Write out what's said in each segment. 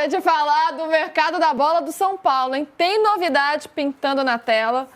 hora de falar do mercado da bola do São Paulo, hein? Tem novidade pintando na tela,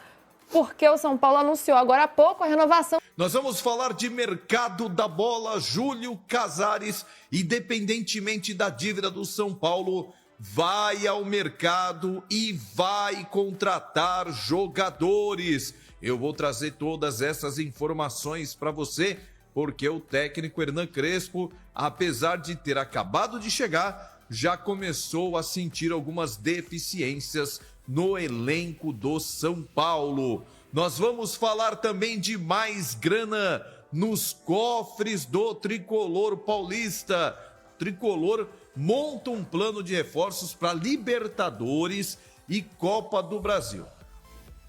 porque o São Paulo anunciou agora há pouco a renovação. Nós vamos falar de mercado da bola. Júlio Casares, independentemente da dívida do São Paulo, vai ao mercado e vai contratar jogadores. Eu vou trazer todas essas informações para você, porque o técnico Hernan Crespo, apesar de ter acabado de chegar, já começou a sentir algumas deficiências no elenco do São Paulo. Nós vamos falar também de mais grana nos cofres do Tricolor paulista. Tricolor monta um plano de reforços para Libertadores e Copa do Brasil.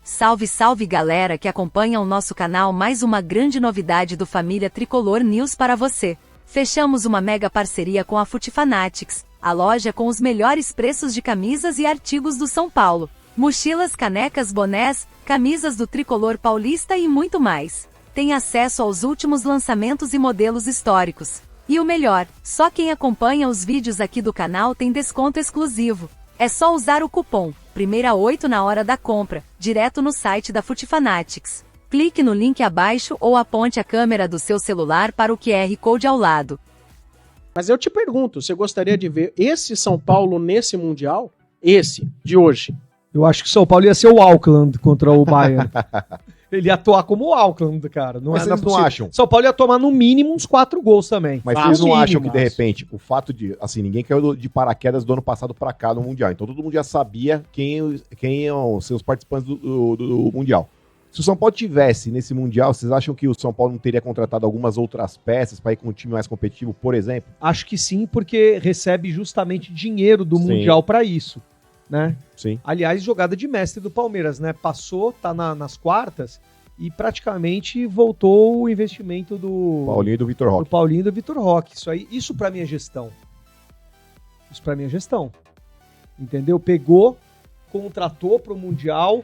Salve, salve galera que acompanha o nosso canal, mais uma grande novidade do Família Tricolor News para você. Fechamos uma mega parceria com a Futifanatics, a loja com os melhores preços de camisas e artigos do São Paulo. Mochilas, canecas, bonés, camisas do Tricolor paulista e muito mais. Tem acesso aos últimos lançamentos e modelos históricos. E o melhor, só quem acompanha os vídeos aqui do canal tem desconto exclusivo. É só usar o cupom Primeira 8 na hora da compra, direto no site da Futifanatics. Clique no link abaixo ou aponte a câmera do seu celular para o QR Code ao lado. Mas eu te pergunto, você gostaria de ver esse São Paulo nesse Mundial? Esse, de hoje. Eu acho que o São Paulo ia ser o Auckland contra o Bayern. Ele ia atuar como o Auckland, cara. Mas vocês não acham? São Paulo ia tomar no mínimo uns 4 gols também. Mas vocês não acham que, de repente, o fato de, assim, ninguém caiu de paraquedas do ano passado pra cá no Mundial. Então todo mundo já sabia quem iam ser os participantes do Mundial. Se o São Paulo tivesse nesse Mundial, vocês acham que o São Paulo não teria contratado algumas outras peças para ir com um time mais competitivo, por exemplo? Acho que sim, porque recebe justamente dinheiro do Mundial pra isso, né? Sim. Aliás, jogada de mestre do Palmeiras, né? Passou, tá nas quartas e praticamente voltou o investimento do Paulinho e do Vitor Roque. Do Paulinho e do Vitor Roque. Isso pra mim é gestão. Isso pra mim é gestão. Entendeu? Pegou, contratou pro Mundial,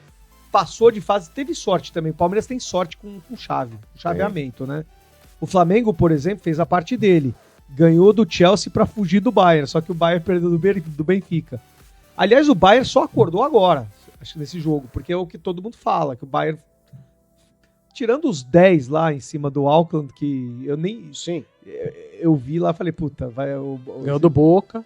passou de fase, teve sorte também. O Palmeiras tem sorte com chaveamento, né? O Flamengo, por exemplo, fez a parte dele. Ganhou do Chelsea pra fugir do Bayern, só que o Bayern perdeu do Benfica. Aliás, o Bayern só acordou agora, acho que nesse jogo, porque é o que todo mundo fala, que o Bayern, tirando os 10 lá em cima do Auckland, que eu nem... Sim. Eu vi lá, falei, puta, vai... Ganhou do Boca.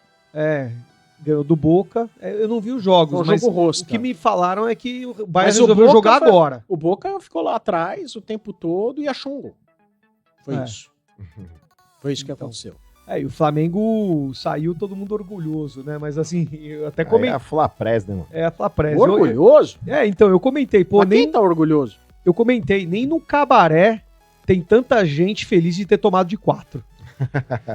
Ganhou do Boca. Eu não vi os jogos, mas o que me falaram é que o Bayern resolveu jogar agora. O Boca ficou lá atrás o tempo todo e achou um gol. Foi isso. Foi isso que aconteceu. E o Flamengo saiu todo mundo orgulhoso, né? Mas assim, eu até comentei... É a Flapres, né, mano? É a Flapres. Orgulhoso? Então, eu comentei, pô, Mas quem tá orgulhoso? Eu comentei, nem no Cabaré tem tanta gente feliz de ter tomado de 4.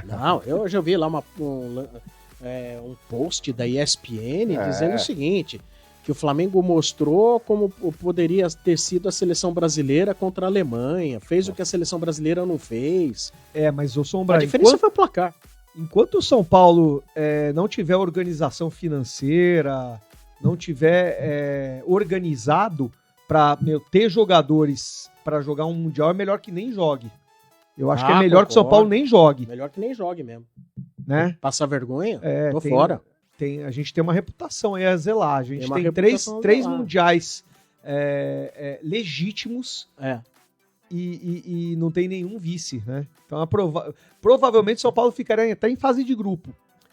Não, eu já vi lá um post da ESPN dizendo o seguinte, que o Flamengo mostrou como poderia ter sido a seleção brasileira contra a Alemanha, fez o que a seleção brasileira não fez. Mas o Sombra, a diferença foi o placar. Enquanto o São Paulo não tiver organização financeira, não tiver organizado para ter jogadores para jogar um Mundial, é melhor que nem jogue. Eu acho que é melhor que o São Paulo nem jogue. Melhor que nem jogue mesmo. Né? Passar vergonha? Tô fora. A gente tem uma reputação aí a zelar. A gente tem três mundiais legítimos e não tem nenhum vice, né? Então provavelmente o São Paulo ficaria até em fase de grupo.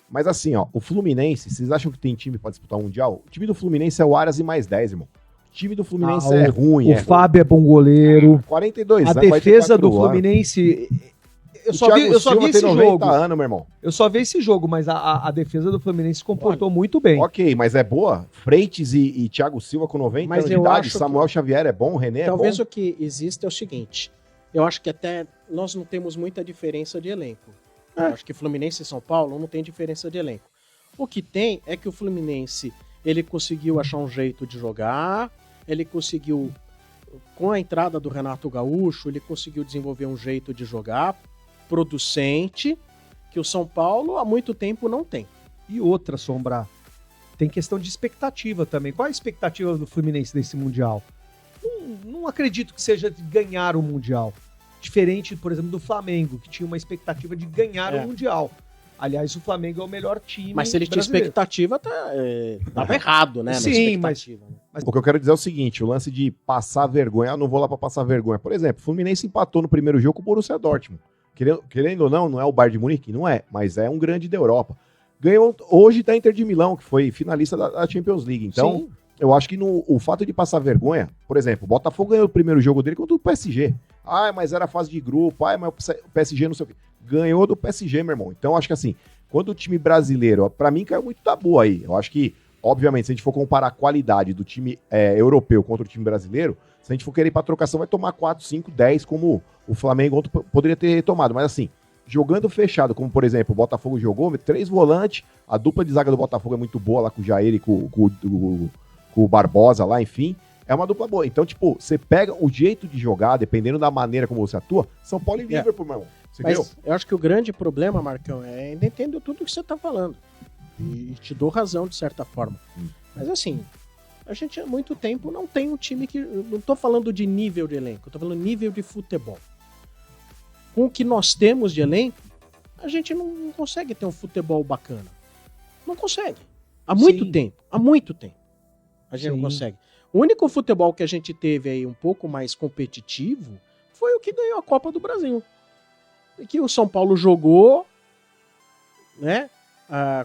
Mas assim, ó, o Fluminense, vocês acham que tem time pra disputar o Mundial? O time do Fluminense é o Aras e mais 10, irmão. O time do Fluminense é ruim. O Fábio é bom goleiro. 42 anos. A defesa do Fluminense... Eu só vi esse jogo. Anos, meu irmão. Eu só vi esse jogo, mas a defesa do Fluminense se comportou muito bem. Ok, mas é boa. Freitas e Thiago Silva com 90 anos de idade. Samuel Xavier é bom, René é bom. Talvez o que existe é o seguinte. Eu acho que até nós não temos muita diferença de elenco. Eu acho que Fluminense e São Paulo não tem diferença de elenco. O que tem é que o Fluminense, ele conseguiu achar um jeito de jogar, ele conseguiu, com a entrada do Renato Gaúcho, ele conseguiu desenvolver um jeito de jogar producente, que o São Paulo há muito tempo não tem. E outra, Sombra, tem questão de expectativa também. Qual a expectativa do Fluminense nesse Mundial? Não acredito que seja de ganhar o Mundial. Diferente, por exemplo, do Flamengo, que tinha uma expectativa de ganhar o Mundial. Aliás, o Flamengo é o melhor time Mas se ele tinha brasileiro. expectativa, tava errado, né? na Sim, expectativa. O que eu quero dizer é o seguinte, o lance de passar vergonha, não vou lá pra passar vergonha. Por exemplo, o Fluminense empatou no primeiro jogo com o Borussia Dortmund. Querendo ou não é o Bayern de Munique? Não é, mas é um grande da Europa. Ganhou hoje da Inter de Milão, que foi finalista da Champions League. Então, Sim. eu acho que o fato de passar vergonha, por exemplo, o Botafogo ganhou o primeiro jogo dele contra o PSG. Ah, mas era fase de grupo, mas o PSG não sei o quê. Ganhou do PSG, meu irmão. Então, acho que assim, quando o time brasileiro, pra mim caiu muito tabu aí. Eu acho que, obviamente, se a gente for comparar a qualidade do time europeu contra o time brasileiro, se a gente for querer ir pra trocação, vai tomar 4, 5, 10, como o Flamengo ontem poderia ter tomado. Mas assim, jogando fechado, como por exemplo o Botafogo jogou, 3 volantes, a dupla de zaga do Botafogo é muito boa lá com o Jair e com o Barbosa lá, enfim, é uma dupla boa. Então, tipo, você pega o jeito de jogar, dependendo da maneira como você atua, São Paulo e Liverpool, meu irmão. Você Mas viu? eu acho que o grande problema, Marcão, é ainda entendo tudo o que você tá falando. E te dou razão, de certa forma. Mas assim, a gente há muito tempo não tem um time que... Eu não tô falando de nível de elenco, eu tô falando nível de futebol. Com o que nós temos de elenco, a gente não consegue ter um futebol bacana. Não consegue. Há muito Sim. tempo. Há muito tempo. A gente Sim. não consegue. O único futebol que a gente teve aí um pouco mais competitivo foi o que ganhou a Copa do Brasil. E que o São Paulo jogou, né?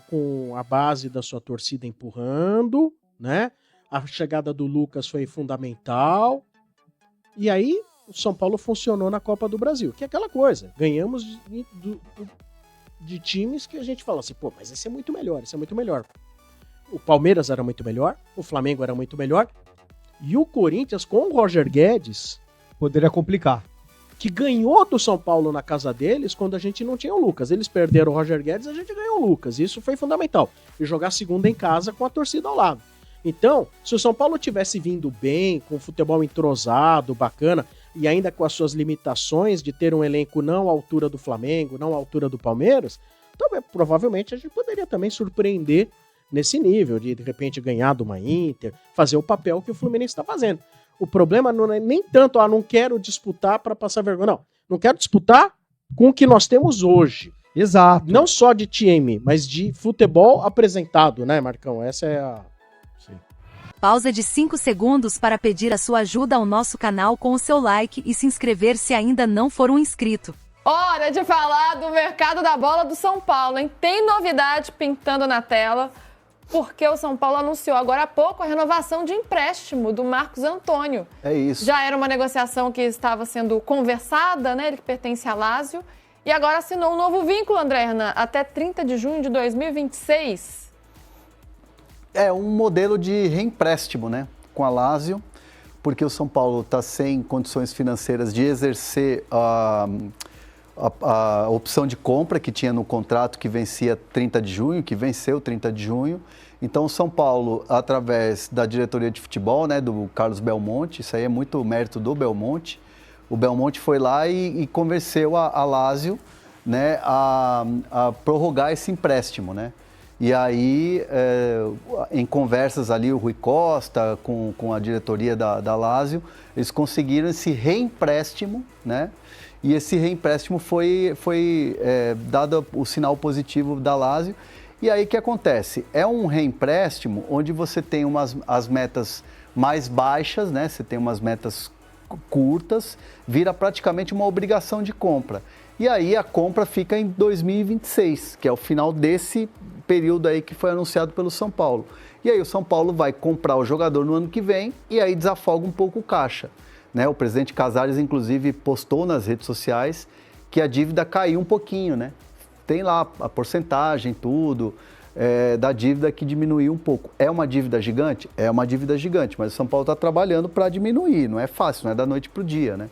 Com a base da sua torcida empurrando, né? A chegada do Lucas foi fundamental. E aí, o São Paulo funcionou na Copa do Brasil. Que é aquela coisa. Ganhamos de times que a gente fala assim, pô, mas esse é muito melhor, esse é muito melhor. O Palmeiras era muito melhor, o Flamengo era muito melhor. E o Corinthians, com o Roger Guedes, Poderia complicar. que ganhou do São Paulo na casa deles quando a gente não tinha o Lucas. Eles perderam o Roger Guedes, a gente ganhou o Lucas. Isso foi fundamental. E jogar segunda em casa com a torcida ao lado. Então, se o São Paulo tivesse vindo bem, com futebol entrosado, bacana, e ainda com as suas limitações de ter um elenco não à altura do Flamengo, não à altura do Palmeiras, também, provavelmente a gente poderia também surpreender nesse nível, de repente ganhar de uma Inter, fazer o papel que o Fluminense está fazendo. O problema não é nem tanto, não quero disputar para passar vergonha. Não, não quero disputar com o que nós temos hoje. Exato. Não só de time, mas de futebol apresentado, né, Marcão? Essa é a... Pausa de 5 segundos para pedir a sua ajuda ao nosso canal com o seu like e se inscrever se ainda não for um inscrito. Hora de falar do mercado da bola do São Paulo, hein? Tem novidade pintando na tela, porque o São Paulo anunciou agora há pouco a renovação de empréstimo do Marcos Antônio. É isso. Já era uma negociação que estava sendo conversada, né? Ele que pertence à Lazio. E agora assinou um novo vínculo, André Hernan, até 30 de junho de 2026. É um modelo de reempréstimo, né? Com a Lazio, porque o São Paulo está sem condições financeiras de exercer a opção de compra que tinha no contrato que vencia 30 de junho, que venceu 30 de junho. Então, o São Paulo, através da diretoria de futebol, né, do Carlos Belmonte, isso aí é muito mérito do Belmonte, o Belmonte foi lá e convenceu a Lazio, né, a prorrogar esse empréstimo, né? E aí, em conversas ali, o Rui Costa com a diretoria da Lazio, eles conseguiram esse reempréstimo, né? E esse reempréstimo foi dado o sinal positivo da Lazio. E aí, o que acontece? É um reempréstimo onde você tem as metas mais baixas, né? Você tem umas metas curtas, vira praticamente uma obrigação de compra. E aí, a compra fica em 2026, que é o final desse período aí que foi anunciado pelo São Paulo. E aí o São Paulo vai comprar o jogador no ano que vem e aí desafoga um pouco o caixa, né? O presidente Casares, inclusive, postou nas redes sociais que a dívida caiu um pouquinho, né? Tem lá a porcentagem, tudo, da dívida que diminuiu um pouco. É uma dívida gigante? É uma dívida gigante, mas o São Paulo está trabalhando para diminuir, não é fácil, não é da noite para o dia, né?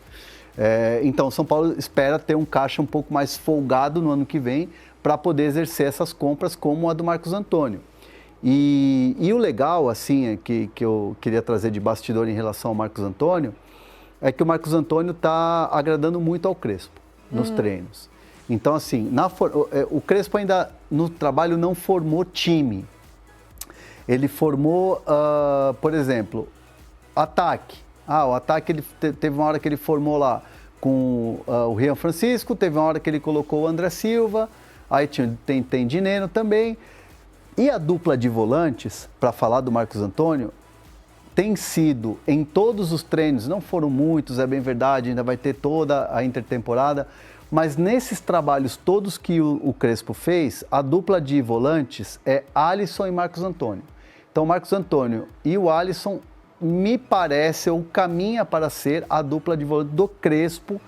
Então, o São Paulo espera ter um caixa um pouco mais folgado no ano que vem para poder exercer essas compras como a do Marcos Antônio. E o legal, assim, que eu queria trazer de bastidor em relação ao Marcos Antônio, é que o Marcos Antônio está agradando muito ao Crespo nos treinos. Então, assim, o Crespo ainda no trabalho não formou time. Ele formou, por exemplo, ataque. O ataque, ele teve uma hora que ele formou lá com o Rian Francisco, teve uma hora que ele colocou o André Silva, Aí tem Dineno também. E a dupla de volantes, para falar do Marcos Antônio, tem sido em todos os treinos, não foram muitos, é bem verdade, ainda vai ter toda a intertemporada, mas nesses trabalhos todos que o Crespo fez, a dupla de volantes é Alisson e Marcos Antônio. Então, Marcos Antônio e o Alisson, me parece, ou caminha para ser a dupla de volante do Crespo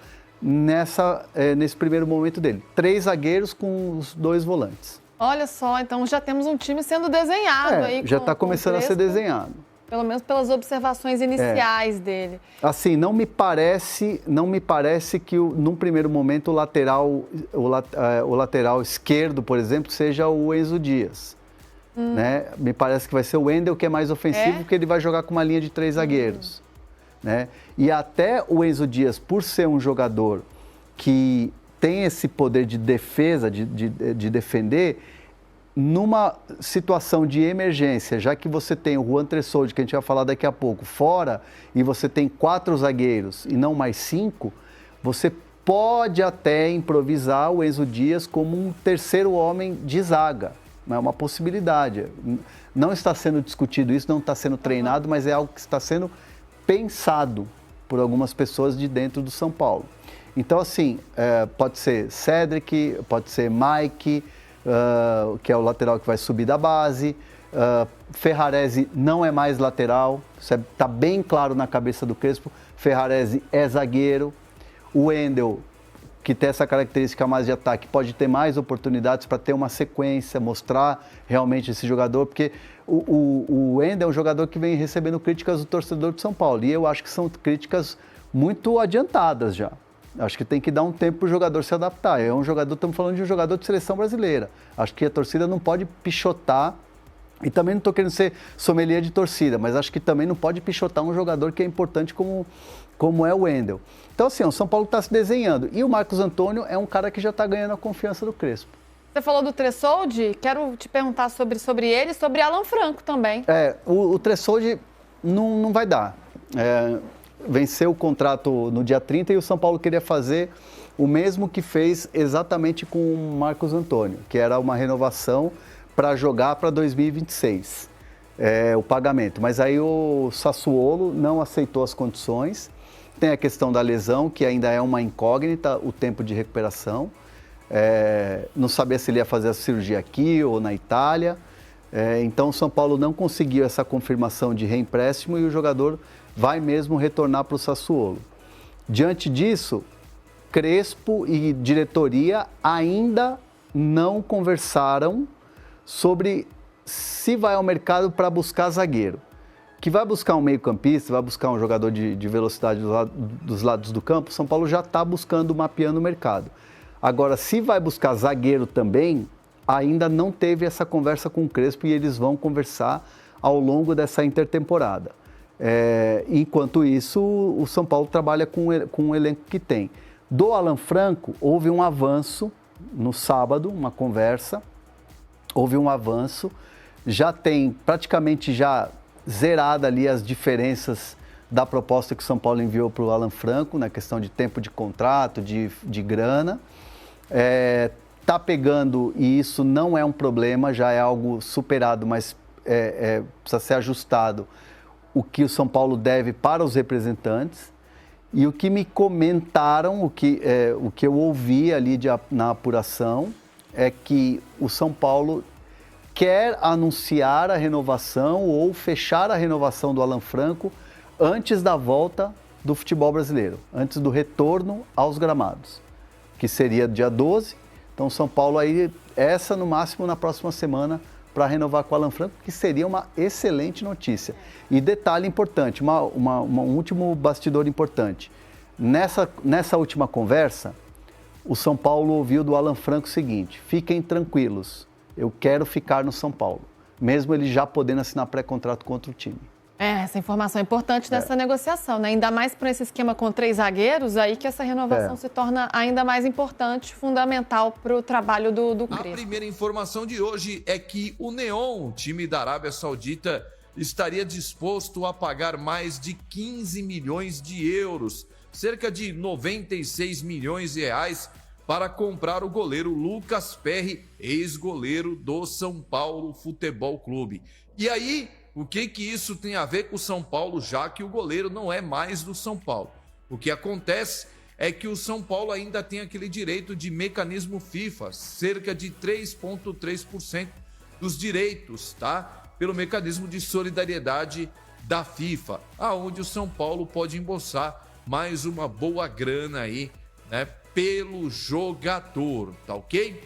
nesse primeiro momento dele. 3 zagueiros com os 2 volantes. Olha só, então já temos um time sendo desenhado aí. Já está começando a ser desenhado. Pelo menos pelas observações iniciais dele. Assim, não me parece que num primeiro momento o lateral esquerdo, por exemplo, seja o Enzo Dias. Né? Me parece que vai ser o Wendel, que é mais ofensivo, porque ele vai jogar com uma linha de 3 zagueiros. Né? E até o Enzo Dias, por ser um jogador que tem esse poder de defesa, de defender, numa situação de emergência, já que você tem o Juan Tressoldi, que a gente vai falar daqui a pouco, fora, e você tem 4 zagueiros e não mais 5, você pode até improvisar o Enzo Dias como um terceiro homem de zaga. É uma possibilidade. Não está sendo discutido isso, não está sendo treinado, mas é algo que está sendo pensado por algumas pessoas de dentro do São Paulo. Então, assim, pode ser Cedric, pode ser Mike, que é o lateral que vai subir da base. Ferrarese não é mais lateral, isso está bem claro na cabeça do Crespo. Ferrarese é zagueiro. O Wendel, que tem essa característica mais de ataque, pode ter mais oportunidades para ter uma sequência, mostrar realmente esse jogador, porque o Wendel é um jogador que vem recebendo críticas do torcedor de São Paulo, e eu acho que são críticas muito adiantadas já. Acho que tem que dar um tempo para o jogador se adaptar. Estamos falando de um jogador de seleção brasileira. Acho que a torcida não pode pichotar, e também não estou querendo ser sommelier de torcida, mas acho que também não pode pichotar um jogador que é importante como é o Wendel. Então, assim, o São Paulo está se desenhando. E o Marcos Antônio é um cara que já está ganhando a confiança do Crespo. Você falou do Tressoldi, quero te perguntar sobre ele e sobre Alan Franco também. O Tressoldi não vai dar. Venceu o contrato no dia 30 e o São Paulo queria fazer o mesmo que fez exatamente com o Marcos Antônio, que era uma renovação para jogar para 2026, o pagamento. Mas aí o Sassuolo não aceitou as condições. Tem a questão da lesão, que ainda é uma incógnita, o tempo de recuperação. Não sabia se ele ia fazer a cirurgia aqui ou na Itália. Então o São Paulo não conseguiu essa confirmação de reempréstimo e o jogador vai mesmo retornar para o Sassuolo. Diante disso, Crespo e diretoria ainda não conversaram sobre se vai ao mercado para buscar zagueiro. Que vai buscar um meio-campista, vai buscar um jogador de velocidade dos lados do campo, São Paulo já está buscando, mapeando o mercado. Agora, se vai buscar zagueiro também, ainda não teve essa conversa com o Crespo e eles vão conversar ao longo dessa intertemporada. Enquanto isso, o São Paulo trabalha com o elenco que tem. Do Alan Franco, houve um avanço no sábado, uma conversa, houve um avanço, já tem praticamente zerada ali as diferenças da proposta que o São Paulo enviou para o Alan Franco, na questão de tempo de contrato, de grana. Está pegando, e isso não é um problema, já é algo superado, mas precisa ser ajustado, o que o São Paulo deve para os representantes. E o que me comentaram, o que eu ouvi ali na apuração, é que o São Paulo quer anunciar a renovação ou fechar a renovação do Alan Franco antes da volta do futebol brasileiro, antes do retorno aos gramados, que seria dia 12. Então, São Paulo aí, no máximo na próxima semana, para renovar com o Alan Franco, que seria uma excelente notícia. E detalhe importante, um último bastidor importante. Nessa última conversa, o São Paulo ouviu do Alan Franco o seguinte: fiquem tranquilos, eu quero ficar no São Paulo, mesmo ele já podendo assinar pré-contrato com outro time. Essa informação é importante dessa negociação, né? Ainda mais para esse esquema com 3 zagueiros, aí que essa renovação se torna ainda mais importante, fundamental para o trabalho do Crespo. A primeira informação de hoje é que o Neon, time da Arábia Saudita, estaria disposto a pagar mais de 15 milhões de euros, cerca de 96 milhões de reais, para comprar o goleiro Lucas Perry, ex-goleiro do São Paulo Futebol Clube. E aí, o que isso tem a ver com o São Paulo, já que o goleiro não é mais do São Paulo? O que acontece é que o São Paulo ainda tem aquele direito de mecanismo FIFA, cerca de 3,3% dos direitos, tá? Pelo mecanismo de solidariedade da FIFA, aonde o São Paulo pode embolsar mais uma boa grana aí, né, pelo jogador, tá ok?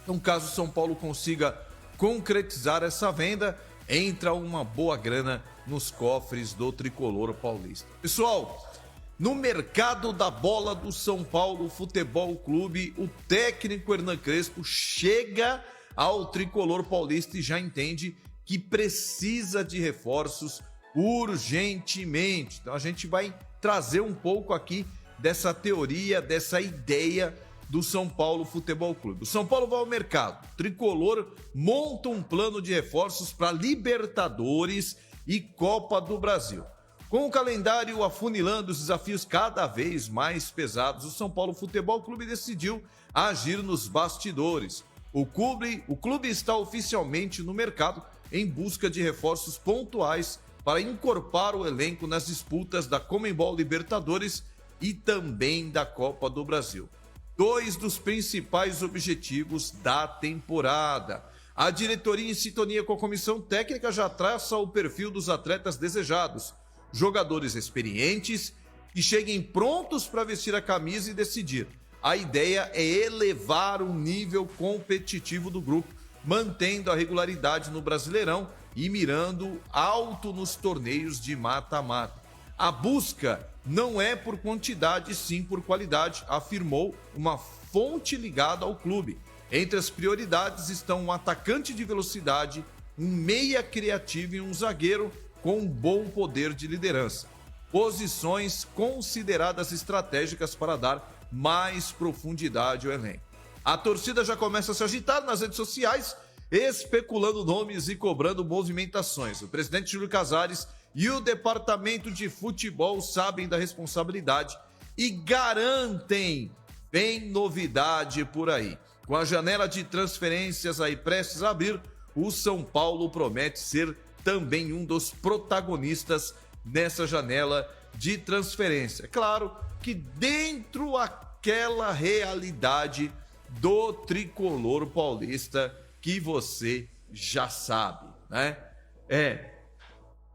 Então, caso o São Paulo consiga concretizar essa venda, entra uma boa grana nos cofres do tricolor paulista. Pessoal, no mercado da bola do São Paulo Futebol Clube, o técnico Hernan Crespo chega ao tricolor paulista e já entende que precisa de reforços urgentemente. Então a gente vai trazer um pouco aqui dessa teoria, dessa ideia do São Paulo Futebol Clube. O São Paulo vai ao mercado, o tricolor monta um plano de reforços para Libertadores e Copa do Brasil. Com o calendário afunilando, os desafios cada vez mais pesados, o São Paulo Futebol Clube decidiu agir nos bastidores. O clube está oficialmente no mercado em busca de reforços pontuais para incorporar o elenco nas disputas da Conmebol Libertadores e também da Copa do Brasil. Dois dos principais objetivos da temporada. A diretoria, em sintonia com a comissão técnica, já traça o perfil dos atletas desejados. Jogadores experientes que cheguem prontos para vestir a camisa e decidir. A ideia é elevar o nível competitivo do grupo, mantendo a regularidade no Brasileirão e mirando alto nos torneios de mata-mata. A busca não é por quantidade, sim por qualidade, afirmou uma fonte ligada ao clube. Entre as prioridades estão um atacante de velocidade, um meia criativo e um zagueiro com um bom poder de liderança. Posições consideradas estratégicas para dar mais profundidade ao elenco. A torcida já começa a se agitar nas redes sociais, especulando nomes e cobrando movimentações. O presidente Júlio Casares e o departamento de futebol sabem da responsabilidade e garantem, vem novidade por aí. Com a janela de transferências aí prestes a abrir, o São Paulo promete ser também um dos protagonistas nessa janela de transferência. Claro que dentro aquela realidade do tricolor paulista que você já sabe, né?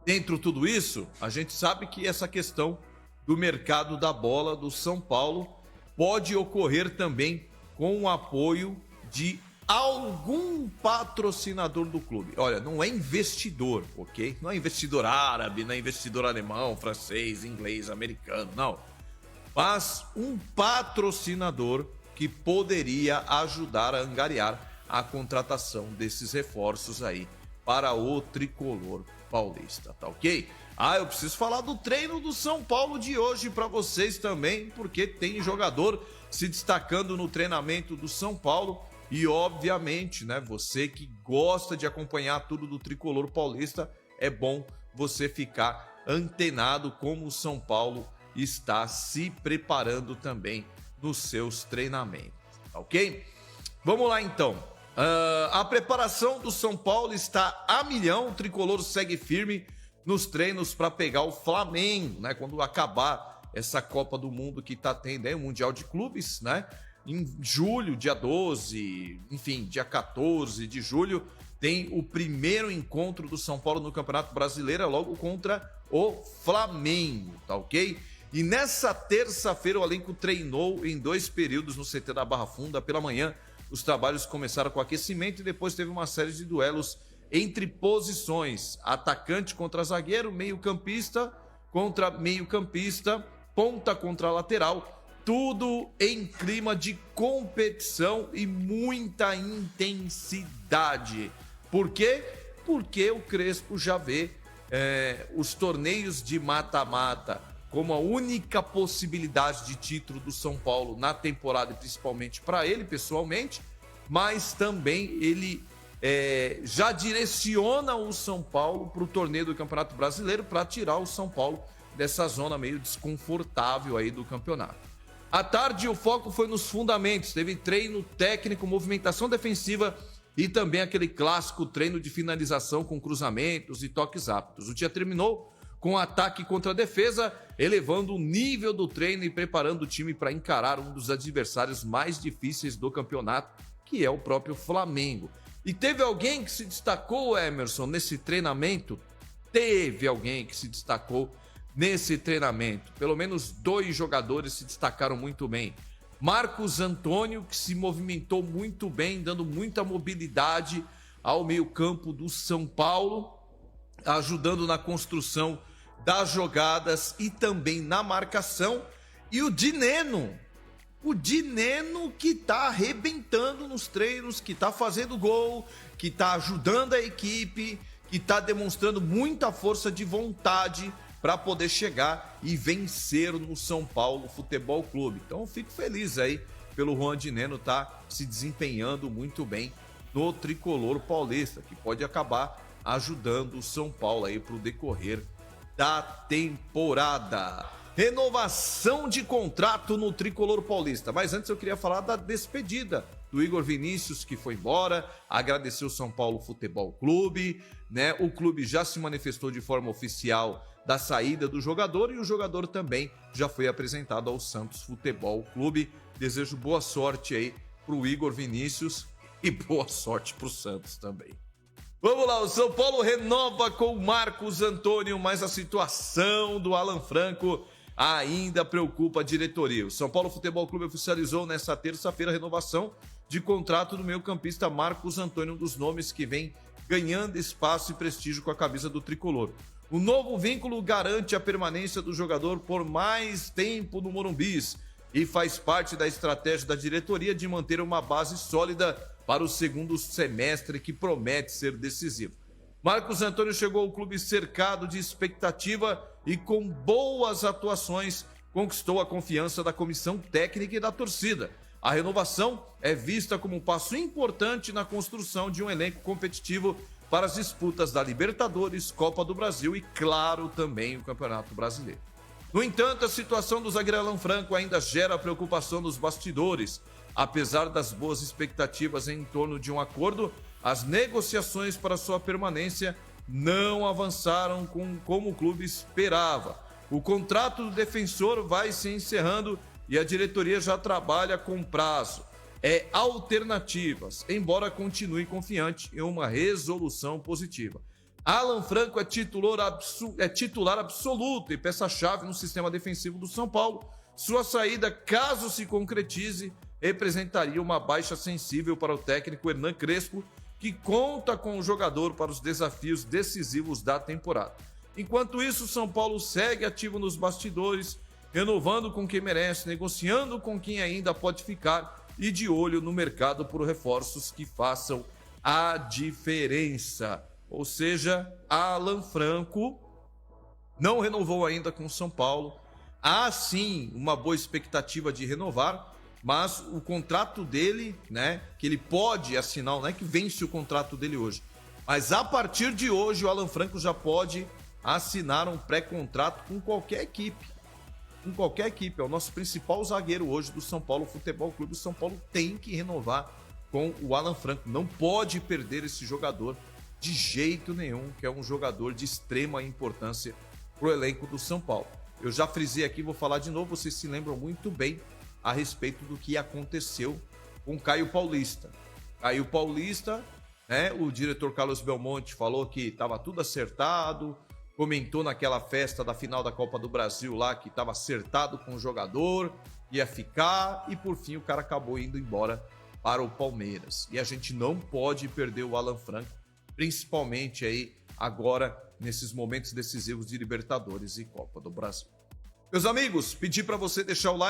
Dentro de tudo isso, a gente sabe que essa questão do mercado da bola do São Paulo pode ocorrer também com o apoio de algum patrocinador do clube. Olha, não é investidor, ok? Não é investidor árabe, não é investidor alemão, francês, inglês, americano, não. Mas um patrocinador que poderia ajudar a angariar a contratação desses reforços aí para o tricolor paulista, tá ok? Eu preciso falar do treino do São Paulo de hoje para vocês também, porque tem jogador se destacando no treinamento do São Paulo e, obviamente, né, você que gosta de acompanhar tudo do tricolor paulista, é bom você ficar antenado como o São Paulo está se preparando também nos seus treinamentos, tá ok? Vamos lá então. A preparação do São Paulo está a milhão, o tricolor segue firme nos treinos para pegar o Flamengo, né? Quando acabar essa Copa do Mundo que está tendo aí, o Mundial de Clubes, né? Em julho, dia 12, enfim, dia 14 de julho, tem o primeiro encontro do São Paulo no Campeonato Brasileiro, logo contra o Flamengo, tá ok? E nessa terça-feira o elenco treinou em 2 períodos no CT da Barra Funda. Pela manhã, os trabalhos começaram com aquecimento e depois teve uma série de duelos entre posições. Atacante contra zagueiro, meio-campista contra meio-campista, ponta contra lateral. Tudo em clima de competição e muita intensidade. Por quê? Porque o Crespo já vê os torneios de mata-mata como a única possibilidade de título do São Paulo na temporada, e principalmente para ele pessoalmente, mas também ele já direciona o São Paulo para o torneio do Campeonato Brasileiro para tirar o São Paulo dessa zona meio desconfortável aí do campeonato. À tarde, o foco foi nos fundamentos. Teve treino técnico, movimentação defensiva e também aquele clássico treino de finalização com cruzamentos e toques rápidos. O dia terminou com ataque contra a defesa, elevando o nível do treino e preparando o time para encarar um dos adversários mais difíceis do campeonato, que é o próprio Flamengo. E teve alguém que se destacou, Emerson, nesse treinamento? Teve alguém que se destacou nesse treinamento. Pelo menos 2 jogadores se destacaram muito bem. Marcos Antônio, que se movimentou muito bem, dando muita mobilidade ao meio-campo do São Paulo, ajudando na construção das jogadas e também na marcação. E o Dineno que tá arrebentando nos treinos, que tá fazendo gol, que tá ajudando a equipe, que tá demonstrando muita força de vontade para poder chegar e vencer no São Paulo Futebol Clube. Então eu fico feliz aí pelo Juan Dineno tá se desempenhando muito bem no tricolor paulista, que pode acabar ajudando o São Paulo aí para o decorrer da temporada. Renovação de contrato no tricolor paulista. Mas antes eu queria falar da despedida do Igor Vinícius, que foi embora, agradecer o São Paulo Futebol Clube, né? O clube já se manifestou de forma oficial da saída do jogador e o jogador também já foi apresentado ao Santos Futebol Clube. Desejo boa sorte aí pro Igor Vinícius e boa sorte pro Santos também. Vamos lá, o São Paulo renova com o Marcos Antônio, mas a situação do Alan Franco ainda preocupa a diretoria. O São Paulo Futebol Clube oficializou nesta terça-feira a renovação de contrato do meio-campista Marcos Antônio, um dos nomes que vem ganhando espaço e prestígio com a camisa do tricolor. O novo vínculo garante a permanência do jogador por mais tempo no Morumbis e faz parte da estratégia da diretoria de manter uma base sólida para o segundo semestre, que promete ser decisivo. Marcos Antônio chegou ao clube cercado de expectativa e com boas atuações conquistou a confiança da comissão técnica e da torcida. A renovação é vista como um passo importante na construção de um elenco competitivo para as disputas da Libertadores, Copa do Brasil e, claro, também o Campeonato Brasileiro. No entanto, a situação do zagueiro Alan Franco ainda gera preocupação nos bastidores. Apesar das boas expectativas em torno de um acordo, as negociações para sua permanência não avançaram como o clube esperava. O contrato do defensor vai se encerrando e a diretoria já trabalha com prazo. Alternativas, embora continue confiante em uma resolução positiva. Alan Franco é titular absoluto e peça-chave no sistema defensivo do São Paulo. Sua saída, caso se concretize, representaria uma baixa sensível para o técnico Hernan Crespo, que conta com o jogador para os desafios decisivos da temporada. Enquanto isso, o São Paulo segue ativo nos bastidores, renovando com quem merece, negociando com quem ainda pode ficar e de olho no mercado por reforços que façam a diferença. Ou seja, Alan Franco não renovou ainda com o São Paulo. Há sim uma boa expectativa de renovar, mas o contrato dele, né, que ele pode assinar, não é que vence o contrato dele hoje, mas a partir de hoje o Alan Franco já pode assinar um pré-contrato com qualquer equipe. Com qualquer equipe, é o nosso principal zagueiro hoje do São Paulo Futebol Clube. O São Paulo tem que renovar com o Alan Franco, não pode perder esse jogador de jeito nenhum, que é um jogador de extrema importância para o elenco do São Paulo. Eu já frisei aqui, vou falar de novo, vocês se lembram muito bem a respeito do que aconteceu com Caio Paulista. Caio Paulista, né, o diretor Carlos Belmonte falou que estava tudo acertado, comentou naquela festa da final da Copa do Brasil lá que estava acertado com o jogador, ia ficar e por fim o cara acabou indo embora para o Palmeiras. E a gente não pode perder o Alan Franco, principalmente aí agora nesses momentos decisivos de Libertadores e Copa do Brasil. Meus amigos, pedi para você deixar o like.